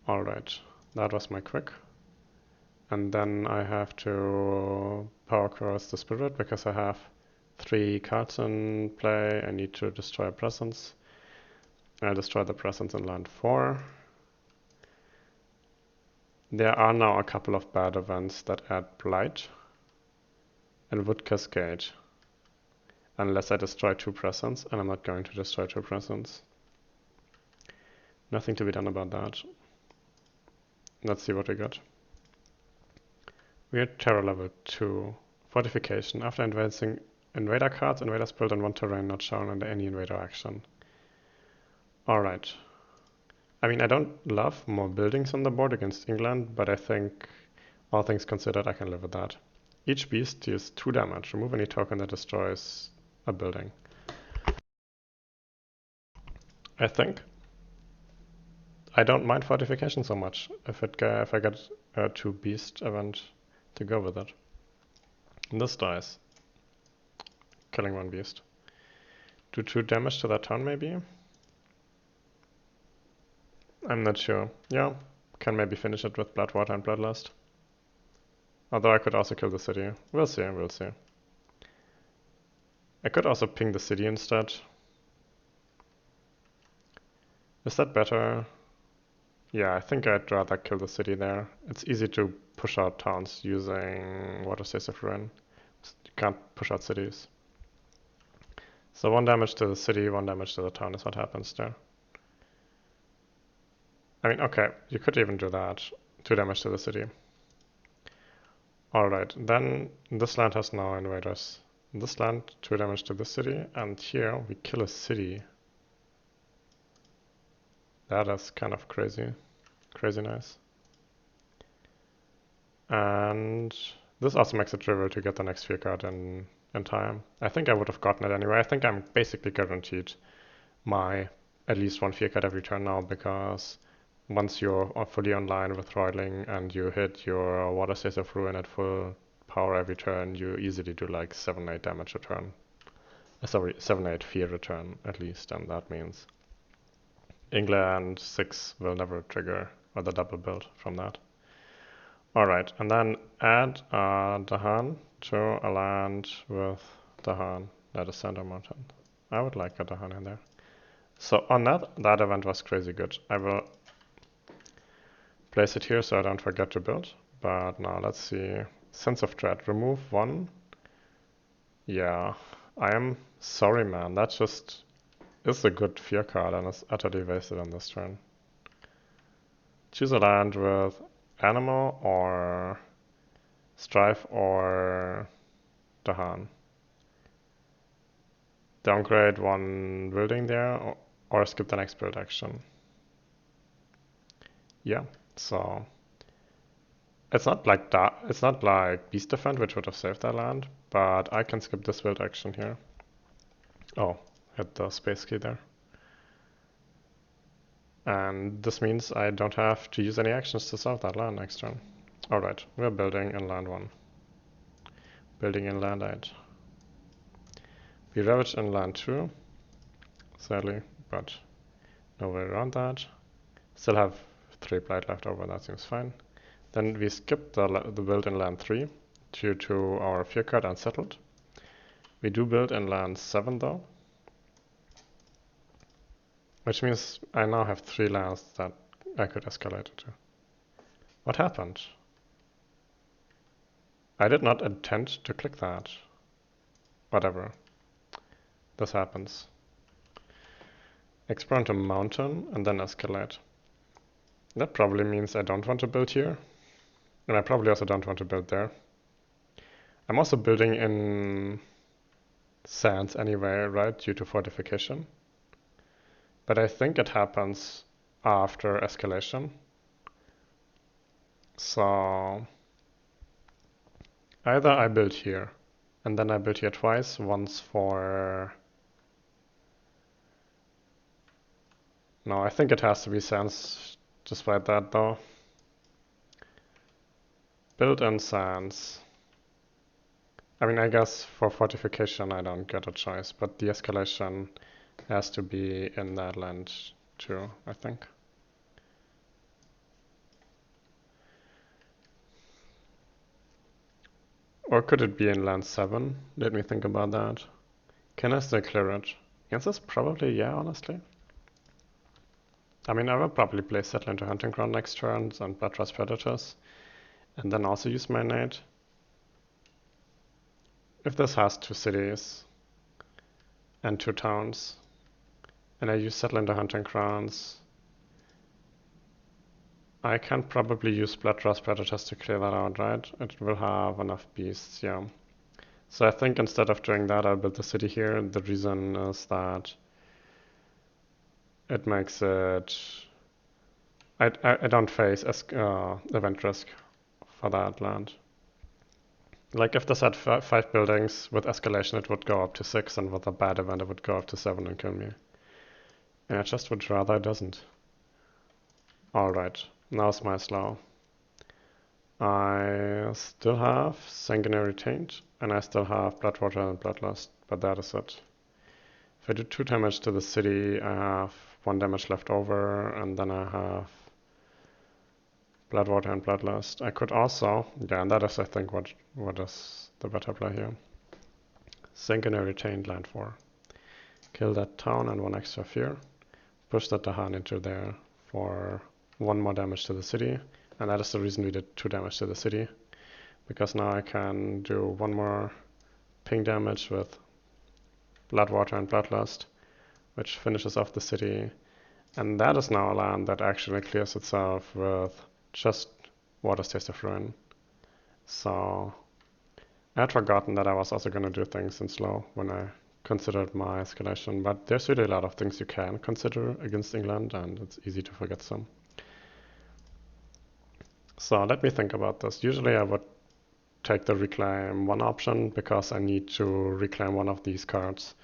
Alright, that was my quick. And then I have to Power Chorus the Spirit because I have 3 cards in play. I need to destroy a presence. I'll destroy the presence in land 4. There are now a couple of bad events that add Blight and Wood Cascade. Unless I destroy 2 presence, and I'm not going to destroy 2 presence. Nothing to be done about that. Let's see what we got. We are Terror level 2. Fortification. After advancing invader cards, invaders build on 1 terrain not shown under any invader action. Alright. I mean, I don't love more buildings on the board against England, but I think, all things considered, I can live with that. Each beast deals 2 damage. Remove any token that destroys a building. I think I don't mind fortification so much if I get a 2 beast event to go with it. And this dies. Killing 1 beast. Do 2 damage to that town maybe? I'm not sure. Yeah, can maybe finish it with Bloodwater and Bloodlust. Although I could also kill the city. We'll see, we'll see. I could also ping the city instead. Is that better? Yeah, I think I'd rather kill the city there. It's easy to push out towns using Water Stays of Ruin. You can't push out cities. So 1 damage to the city, 1 damage to the town is what happens there. I mean, okay, you could even do that. 2 damage to the city. Alright, then this land has no invaders. This land, 2 damage to this city, and here we kill a city. That is kind of crazy. Crazy nice. And this also makes it trivial to get the next fear card in time. I think I would have gotten it anyway. I think I'm basically guaranteed my at least 1 fear card every turn now, because once you're fully online with Roiling and you hit your Water Stays of Ruin at full power every turn, you easily do like 7-8 damage a turn. Sorry, 7-8 fear a turn at least, and that means England 6 will never trigger, or the double build from that. Alright, and then add Dahan to a land with Dahan, that is Center Mountain. I would like a Dahan in there. So on that event was crazy good. I will place it here so I don't forget to build. But now let's see. Sense of Dread. Remove 1. Yeah, I am sorry, man. That just is a good fear card and is utterly wasted on this turn. Choose a land with Animal or Strife or Dahan. Downgrade 1 building there or skip the next build action. Yeah, so it's not like that. It's not like Beast Defend, which would have saved that land, but I can skip this build action here. Oh, hit the space key there. And this means I don't have to use any actions to solve that land next turn. Alright, we're building in land 1. Building in land 8. We ravage in land 2, sadly, but no way around that. Still have 3 blight left over, that seems fine. Then we skip the build in land 3 due to our fear card unsettled. We do build in land 7 though, which means I now have 3 lands that I could escalate into. What happened? I did not intend to click that. Whatever. This happens. Explore into mountain and then escalate. That probably means I don't want to build here. And I probably also don't want to build there. I'm also building in sands anyway, right, due to fortification. But I think it happens after escalation. So either I build here, and then I build here twice, once for... No, I think it has to be sands despite that though. Build in sands. I mean, I guess for fortification I don't get a choice, but the escalation has to be in that land too, I think. Or could it be in land 7? Let me think about that. Can I still clear it? Answer is probably yeah, honestly. I mean, I will probably play Settle into Hunting Ground next turn and Bloodrust Predators, and then also use my Nate. If this has 2 cities and 2 towns, and I use Settle into Hunting Grounds, I can probably use Bloodrust Predators to clear that out, right? It will have enough beasts, yeah. So I think instead of doing that, I'll build the city here. The reason is that it makes it... I don't face event risk for that land. Like if this had 5 buildings, with escalation it would go up to 6, and with a bad event it would go up to 7 and kill me. And I just would rather it doesn't. Alright, now's my slow. I still have Sanguinary Taint, and I still have Bloodwater and Bloodlust, but that is it. If I do 2 damage to the city, I have 1 damage left over, and then I have Bloodwater and Bloodlust. I could also, yeah, and that is I think what is the better play here. Sanguinary Taint land 4. Kill that town and 1 extra fear. push that Dahan into there for 1 more damage to the city. And that is the reason we did 2 damage to the city. Because now I can do 1 more ping damage with Bloodwater and Bloodlust, which finishes off the city. And that is now a land that actually clears itself with just Water's Taste of Ruin. So I had forgotten that I was also going to do things in slow when I considered my escalation, but there's really a lot of things you can consider against England, and it's easy to forget some. So let me think about this. Usually I would take the reclaim 1 option because I need to reclaim 1 of these cards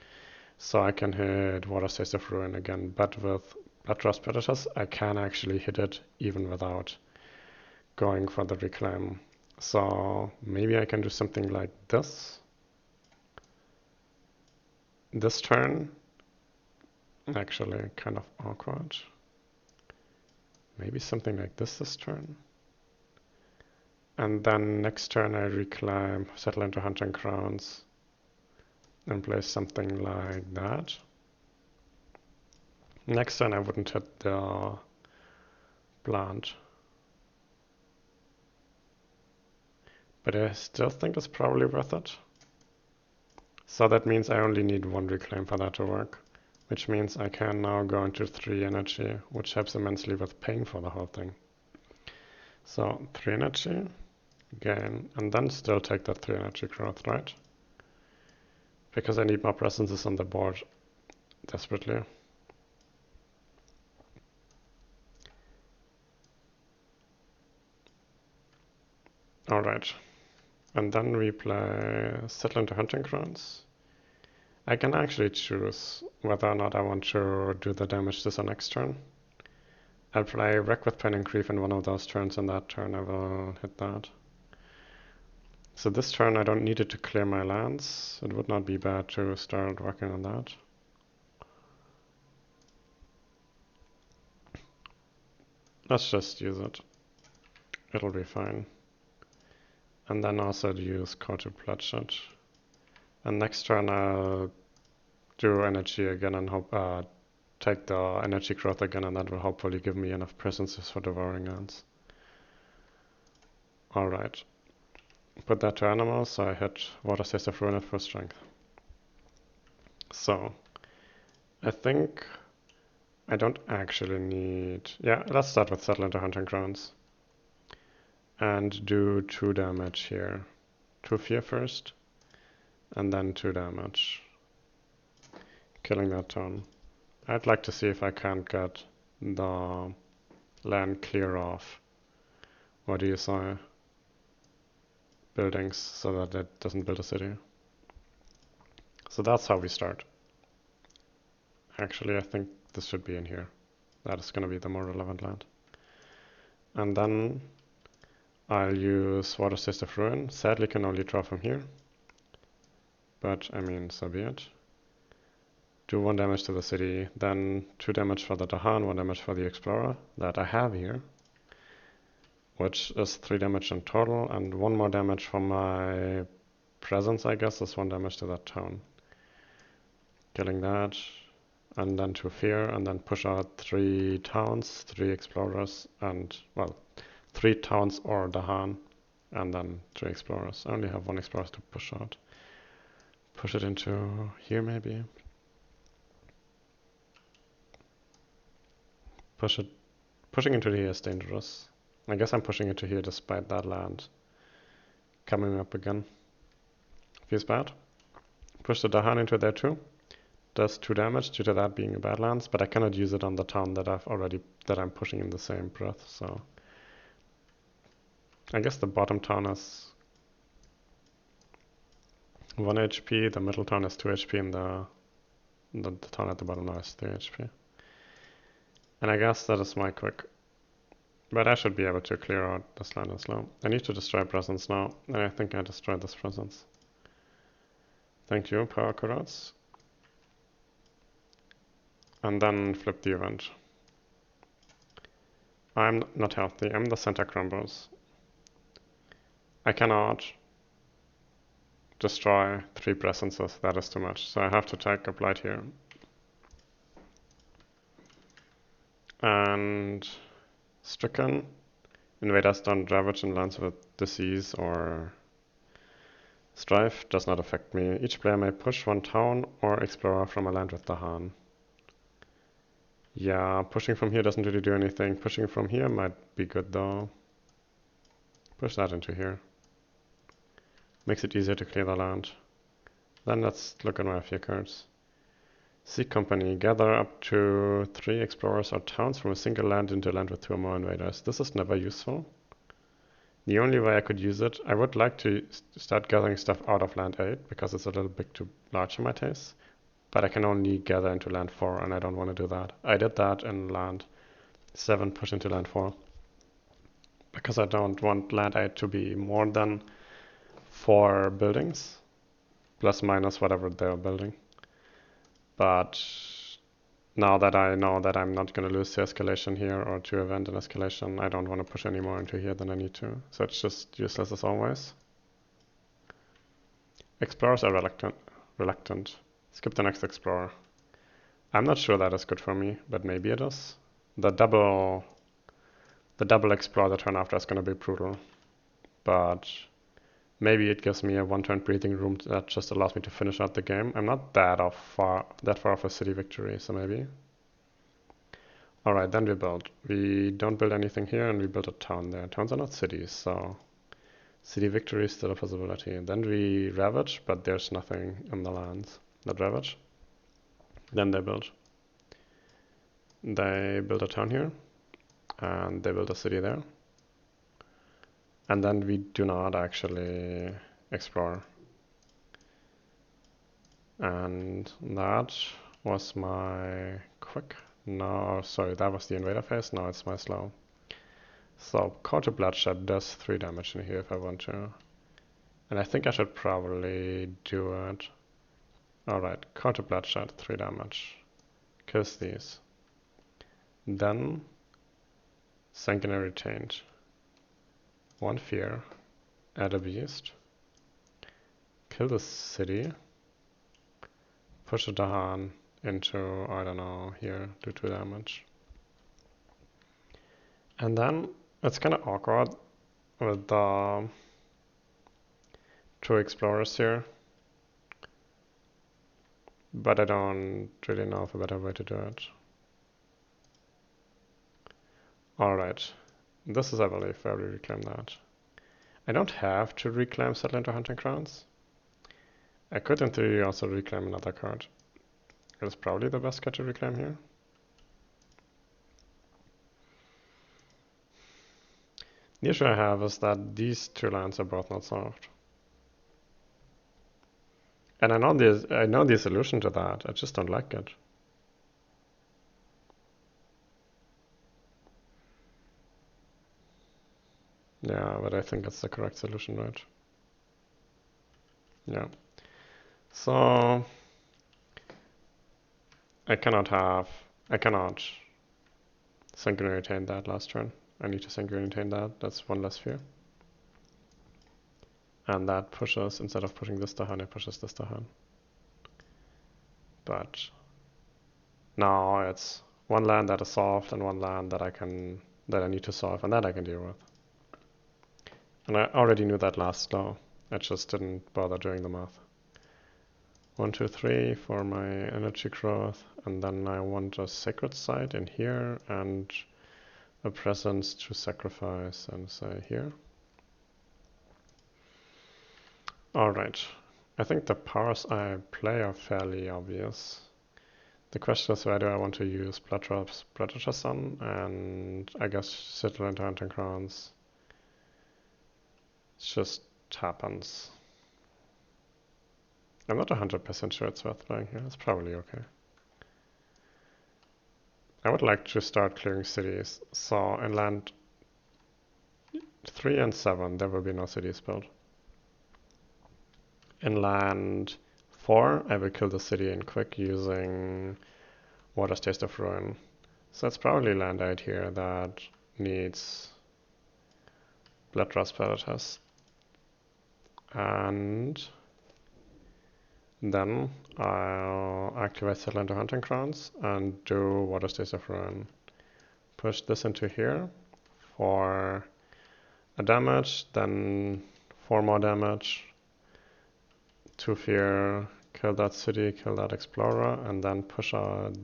so I can hit Water's Taste of Ruin again, but with Bloodrust Predators I can actually hit it even without going for the reclaim. So maybe I can do something like this. This turn, actually kind of awkward. Maybe something like this turn. And then next turn I reclaim, settle into Hunting Grounds, and play something like that. Next turn I wouldn't hit the plant. But I still think it's probably worth it. So that means I only need 1 reclaim for that to work. Which means I can now go into 3 energy, which helps immensely with paying for the whole thing. So 3 energy, gain, and then still take that 3 energy growth, right? Because I need more presences on the board desperately. Alright. And then we play Settle into Hunting Grounds. I can actually choose whether or not I want to do the damage this or next turn. I'll play Wreck with Pen and Grief in one of those turns, and that turn I will hit that. So this turn I don't need it to clear my lands. It would not be bad to start working on that. Let's just use it. It'll be fine. And then also use Core to pledge it. And next turn I'll do energy again and hope take the energy growth again, and that will hopefully give me enough presences for Devouring Ants. Alright. Put that to animals, so I hit Water's Taste of Ruin at full strength. So I think I don't actually need... Yeah, let's start with Settle into Hunting Grounds. And do 2 damage here. 2 fear first, and then 2 damage. Killing that turn. I'd like to see if I can't get the land clear off. What do you say? Buildings, so that it doesn't build a city. So that's how we start. Actually, I think this should be in here. That is going to be the more relevant land. And then I'll use Water's Taste of Ruin. Sadly, can only draw from here. But, I mean, so be it. Do 1 damage to the city, then 2 damage for the Dahan, 1 damage for the Explorer that I have here. Which is 3 damage in total, and 1 more damage for my presence, I guess, is 1 damage to that town. Killing that, and then 2 fear, and then push out 3 towns, 3 explorers, and, well, 3 towns or Dahan, and then 3 explorers. I only have 1 explorer to push out. Push it into here, maybe. Pushing into here is dangerous. I guess I'm pushing into here despite that land coming up again. Feels bad. Push the Dahan into there too. Does 2 damage due to that being a Badlands, but I cannot use it on the town that I'm pushing in the same breath, so I guess the bottom town is 1 HP, the middle town is 2 HP, and the town at the bottom now is 3 HP. And I guess that is my quick. But I should be able to clear out this land as well. I need to destroy presence now, and I think I destroyed this presence. Thank you, Power Corrals. And then flip the event. I'm not healthy, I'm the center crumbles. I cannot destroy 3 presences, that is too much. So I have to take a blight here. And stricken. Invaders don't ravage in lands with disease or strife. Does not affect me. Each player may push one town or explorer from a land with Dahan. Yeah, pushing from here doesn't really do anything. Pushing from here might be good though. Push that into here. Makes it easier to clear the land. Then let's look at my few cards. Seek Company. Gather up to 3 explorers or towns from a single land into a land with 2 or more invaders. This is never useful. The only way I could use it, I would like to start gathering stuff out of land 8 because it's a little bit too large in my taste. But I can only gather into land 4 and I don't want to do that. I did that in land 7, push into land 4. Because I don't want land 8 to be more than 4 buildings. Plus minus whatever they're building. But now that I know that I'm not going to lose the escalation here or to event an escalation, I don't want to push any more into here than I need to. So it's just useless as always. Explorers are reluctant. Skip the next explorer. I'm not sure that is good for me, but maybe it is. The double explorer the turn after is going to be brutal. But maybe it gives me a 1-turn breathing room that just allows me to finish out the game. I'm not that far off a city victory, so maybe. Alright, then we build. We don't build anything here and we build a town there. Towns are not cities, so city victory is still a possibility. Then we ravage, but there's nothing in the lands that ravage. Then they build. They build a town here and they build a city there. And then we do not actually explore. And that was my quick. No, sorry, that was the invader phase. Now it's my slow. So Call to Bloodshed does 3 damage in here if I want to. And I think I should probably do it. Alright, Call to Bloodshed, 3 damage. Kills these. Then Sanguinary Taint. 1 fear. Add a beast. Kill the city. Push a Dahan into, I don't know, here, do 2 damage. And then it's kind of awkward with the 2 explorers here. But I don't really know of a better way to do it. Alright, this is, I believe, where we reclaim that. I don't have to reclaim Settle into Hunting Grounds. I could in theory also reclaim another card. It is probably the best card to reclaim here. The issue I have is that these 2 lands are both not solved. And I know the solution to that, I just don't like it. Yeah, but I think it's the correct solution, right? Yeah. So I cannot Sanguinary Taint that last turn. I need to Sanguinary Taint that, that's 1 less fear. And that pushes, instead of pushing this Dahan, it pushes this Dahan. But now it's 1 land that is solved and 1 land that I need to solve, and that I can deal with. And I already knew that last slow. I just didn't bother doing the math. 1, 2, 3 for my energy growth, and then I want a sacred site in here and a presence to sacrifice and say here. Alright, I think the powers I play are fairly obvious. The question is, where do I want to use Bloodrops, Predator Sun, and I guess Settle into Hunting Grounds. It just happens. I'm not 100% sure it's worth playing here, it's probably okay. I would like to start clearing cities, so in land 3 and 7 there will be no cities built. In land 4 I will kill the city in quick using Water's Taste of Ruin. So it's probably land 8 here that needs Bloodrust Predators. And then I'll activate Settle into Hunting Grounds and do Water's Taste of Ruin. push this into here for a damage, then 4 more damage, 2 fear, kill that city, kill that explorer, and then push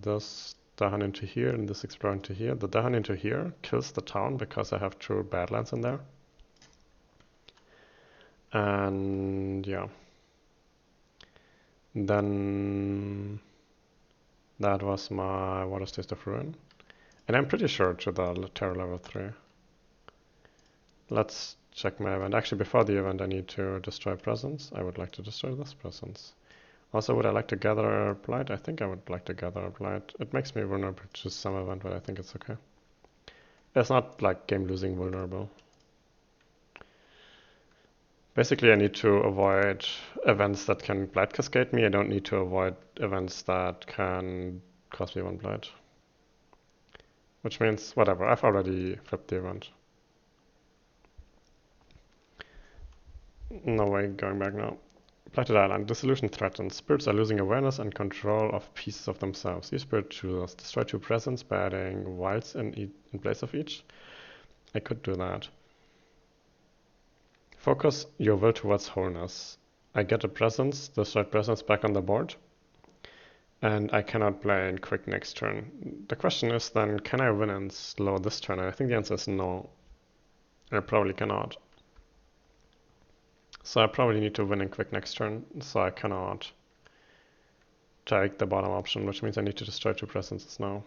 this Dahan into here and this explorer into here. The Dahan into here kills the town because I have 2 Badlands in there. And yeah. Then that was my Water's Taste of Ruin. And I'm pretty sure to the terror level 3. Let's check my event. Actually, before the event, I need to destroy presence. I would like to destroy this presence. Also, would I like to gather a blight? I think I would like to gather a blight. It makes me vulnerable to some event, but I think it's okay. It's not like game-losing vulnerable. Basically, I need to avoid events that can blight cascade me. I don't need to avoid events that can cost me 1 blight. Which means, whatever, I've already flipped the event. No way going back now. Blighted Island. Dissolution threatens. Spirits are losing awareness and control of pieces of themselves. Each spirit chooses. Destroy 2 presents by adding wilds in place of each. I could do that. Focus your will towards wholeness. I get a presence, destroyed presence back on the board. And I cannot play in quick next turn. The question is then, can I win in slow this turn? And I think the answer is no. I probably cannot. So I probably need to win in quick next turn, so I cannot take the bottom option, which means I need to destroy 2 presences now.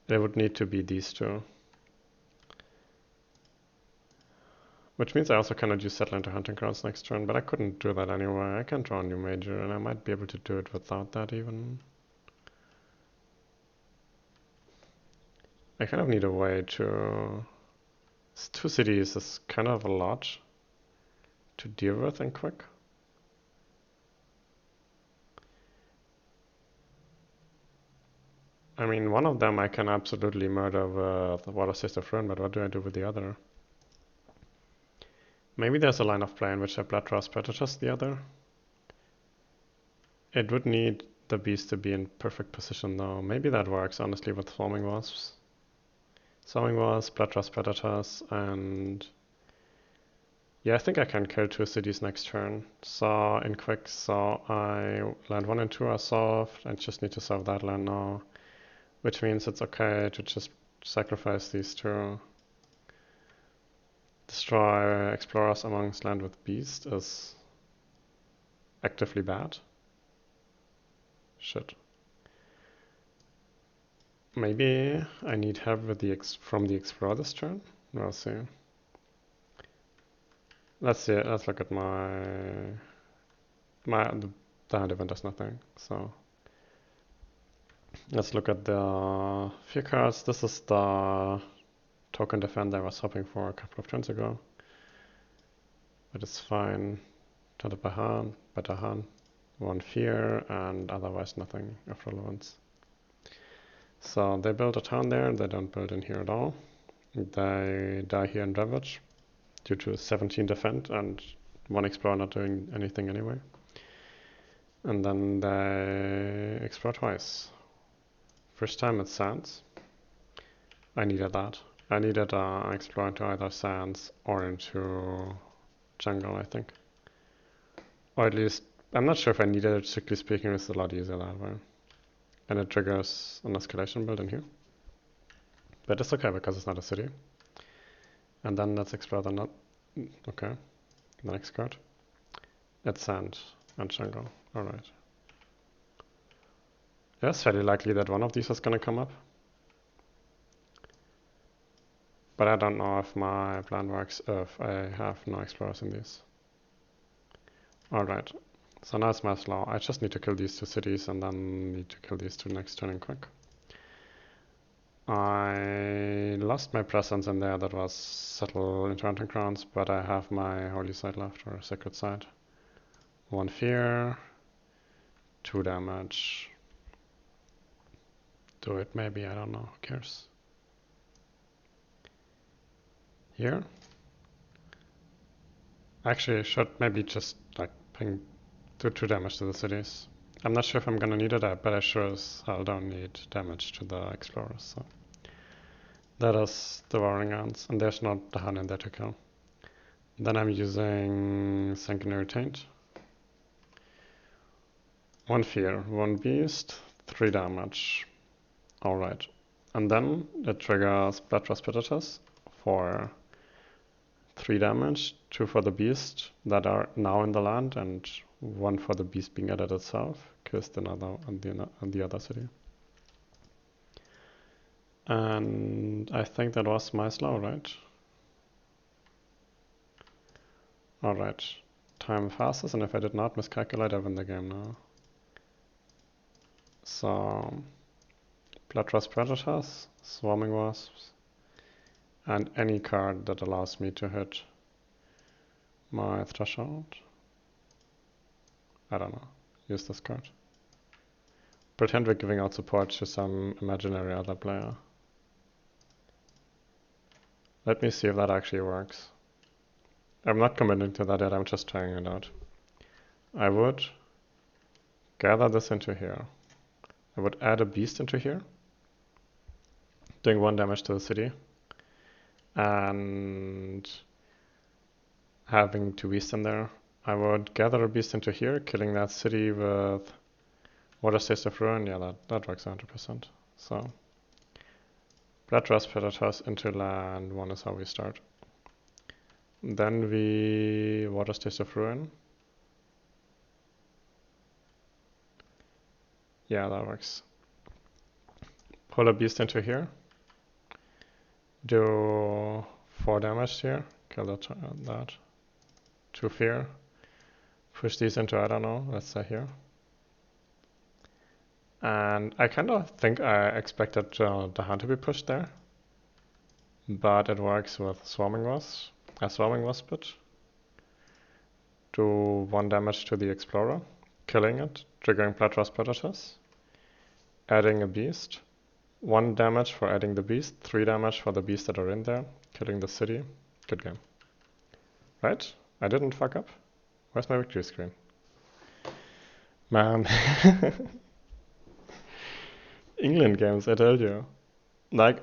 It would need to be these 2. Which means I also cannot use Settle into Hunting Grounds next turn, but I couldn't do that anyway. I can draw a new major, and I might be able to do it without that even. I kind of need a way to... 2 cities is kind of a lot to deal with in quick. I mean, one of them I can absolutely murder with Water's Taste of Ruin, but what do I do with the other? Maybe there's a line of play in which I Bloodrost Predators the other. It would need the beast to be in perfect position though. Maybe that works, honestly, with Swarming Wasps. Swarming Wasps, Bloodrost Predators, and... yeah, I think I can kill 2 cities next turn. So, in quick, so land 1 and 2 are solved. I just need to solve that land now. Which means it's okay to just sacrifice these 2. Destroy Explorers amongst land with Beast is actively bad. Shit. Maybe I need help with from the Explorer this turn? We'll see. Let's look at the hand event does nothing, so let's look at the fear cards. This is the token defend I was hoping for a couple of turns ago. But it's fine. Tata Batahan, 1 fear, and otherwise nothing of relevance. So they build a town there, they don't build in here at all. They die here in Ravage due to 17 defend and 1 explorer not doing anything anyway. And then they explore twice. First time it's Sands. I needed that. I needed an explorer into either Sands or into jungle, I think. Or at least, I'm not sure if I needed it, strictly speaking, it's a lot easier that way. And it triggers an escalation build in here. But it's okay because it's not a city. And then let's explore the okay. The next card. It's sand and jungle. Alright. Yeah, it's fairly likely that one of these is gonna come up. But I don't know if my plan works if I have no explorers in these. Alright. So now it's my slow. I just need to kill these 2 cities and then need to kill these 2 next turn in quick. I lost my presence in there, that was Settle into Hunting Grounds, but I have my Holy Site left, or Sacred Site. 1 fear, 2 damage. Do it maybe, I don't know, who cares? Here? Actually, I should maybe just like do 2 damage to the cities. I'm not sure if I'm gonna need it, but I sure as hell don't need damage to the explorers. So That is Devouring Ants, and there's not the Hun in there to kill. Then I'm using Sanguinary Taint. 1 fear, 1 beast, 3 damage. Alright. And then it triggers Bloodrust Predators for 3 damage, 2 for the beast that are now in the land, and 1 for the beast being added itself. Killed another on the other city. And I think that was my slow, right? Alright. Time passes, and if I did not miscalculate, I win the game now. So, Bloodrust Predators, Swarming Wasps, and any card that allows me to hit my threshold. I don't know. Use this card. Pretend we're giving out support to some imaginary other player. Let me see if that actually works. I'm not committing to that yet, I'm just trying it out. I would gather this into here. I would add a beast into here, doing 1 damage to the city, and having 2 beasts in there. I would gather a beast into here, killing that city with Water's Taste of Ruin. Yeah, that works 100%. So, Bloodrust Predators into land 1 is how we start. Then we Water's Taste of Ruin. Yeah, that works. Pull a beast into here. Do 4 damage here. Kill that. 2 fear. Push these into, I don't know, let's say here. And I kind of think I expected the Hun to be pushed there. But it works with Swarming Wasp. A Swarming Wasp bit. Do 1 damage to the Explorer. Killing it. Triggering Bloodrust Predators. Adding a beast. 1 damage for adding the beast, 3 damage for the beasts that are in there, killing the city. Good game. Right? I didn't fuck up. Where's my victory screen? Man. England games, I tell you. Like,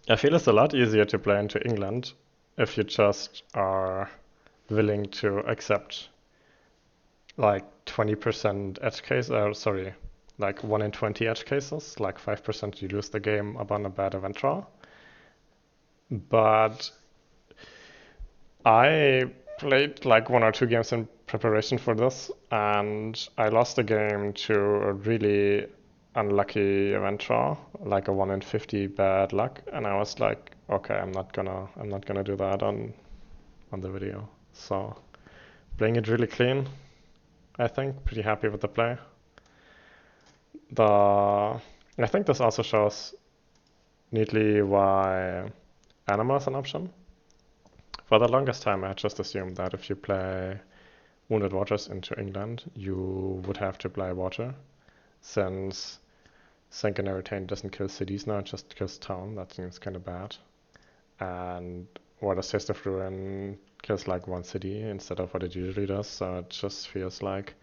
I feel it's a lot easier to play into England if you just are willing to accept like 20% edge case, like 1 in 20 edge cases, like 5% you lose the game upon a bad event draw. But I played like 1 or 2 games in preparation for this, and I lost the game to a really unlucky event draw, like a 1 in 50 bad luck, and I was like, okay, I'm not gonna do that on the video. So playing it really clean, I think, pretty happy with the play. I think this also shows neatly why Anima is an option. For the longest time, I had just assumed that if you play Wounded Waters into England, you would have to play water, since Sanguinary Taint doesn't kill cities now, it just kills town. That seems kind of bad. And Water's Taste of Ruin kills like 1 city instead of what it usually does, so it just feels like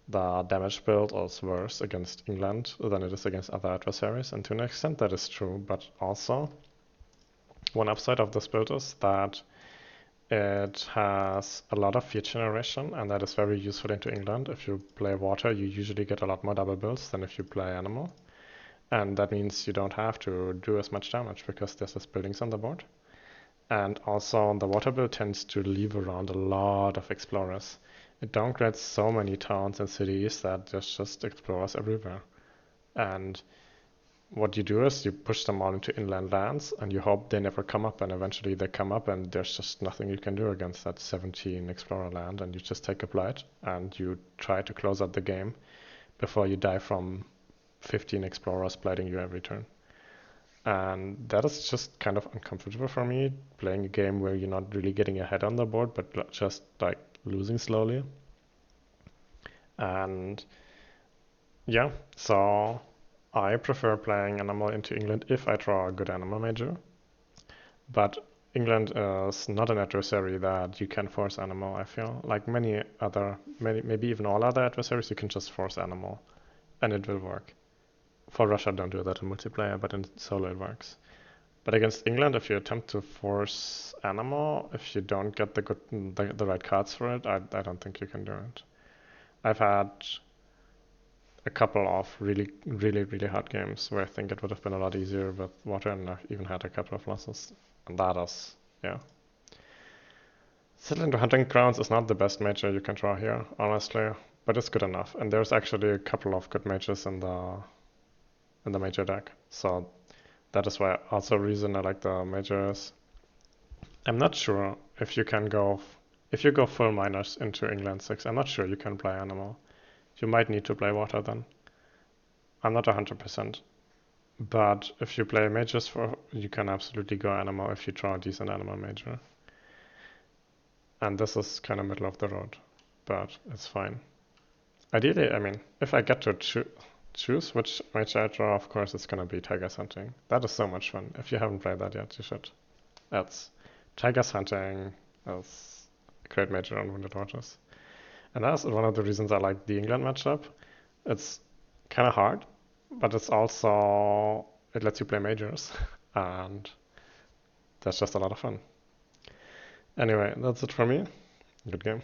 the damage build is worse against England than it is against other adversaries, and to an extent that is true, but also one upside of this build is that it has a lot of fear generation, and that is very useful into England. If you play water, you usually get a lot more double builds than if you play animal, and that means you don't have to do as much damage because there's less buildings on the board. And also the water build tends to leave around a lot of explorers. It downgrades so many towns and cities that there's just explorers everywhere. And what you do is you push them all into inland lands and you hope they never come up, and eventually they come up and there's just nothing you can do against that 17 explorer land, and you just take a blight and you try to close out the game before you die from 15 explorers blighting you every turn. And that is just kind of uncomfortable for me, playing a game where you're not really getting ahead on the board but just like losing slowly. And yeah, so I prefer playing Animal into England if I draw a good Animal Major. But England is not an adversary that you can force Animal, I feel. Like many, maybe even all other adversaries, you can just force Animal and it will work. For Russia, don't do that in multiplayer, but in solo it works. But against England, if you attempt to force Animal, if you don't get the right cards for it, I don't think you can do it. I've had a couple of really hard games where I think it would have been a lot easier with Water, and I've even had a couple of losses. And that is, yeah. Settle into Hunting Grounds is not the best major you can draw here, honestly, but it's good enough. And there's actually a couple of good mages in the major deck, so that is why also a reason I like the majors. I'm not sure if you can go if you go full minors into England 6. I'm not sure you can play Animal. You might need to play Water then. I'm not 100%. But if you play majors you can absolutely go Animal if you draw a decent Animal major. And this is kind of middle of the road, but it's fine. Ideally, I mean, if I get to choose which major I draw, of course it's gonna be Tigers Hunting. That is so much fun. If you haven't played that yet, you should. That's Tigers Hunting is a great major on Wounded Waters. And that's one of the reasons I like the England matchup. It's kind of hard, but it's also, it lets you play majors. And that's just a lot of fun. Anyway, that's it for me. Good game.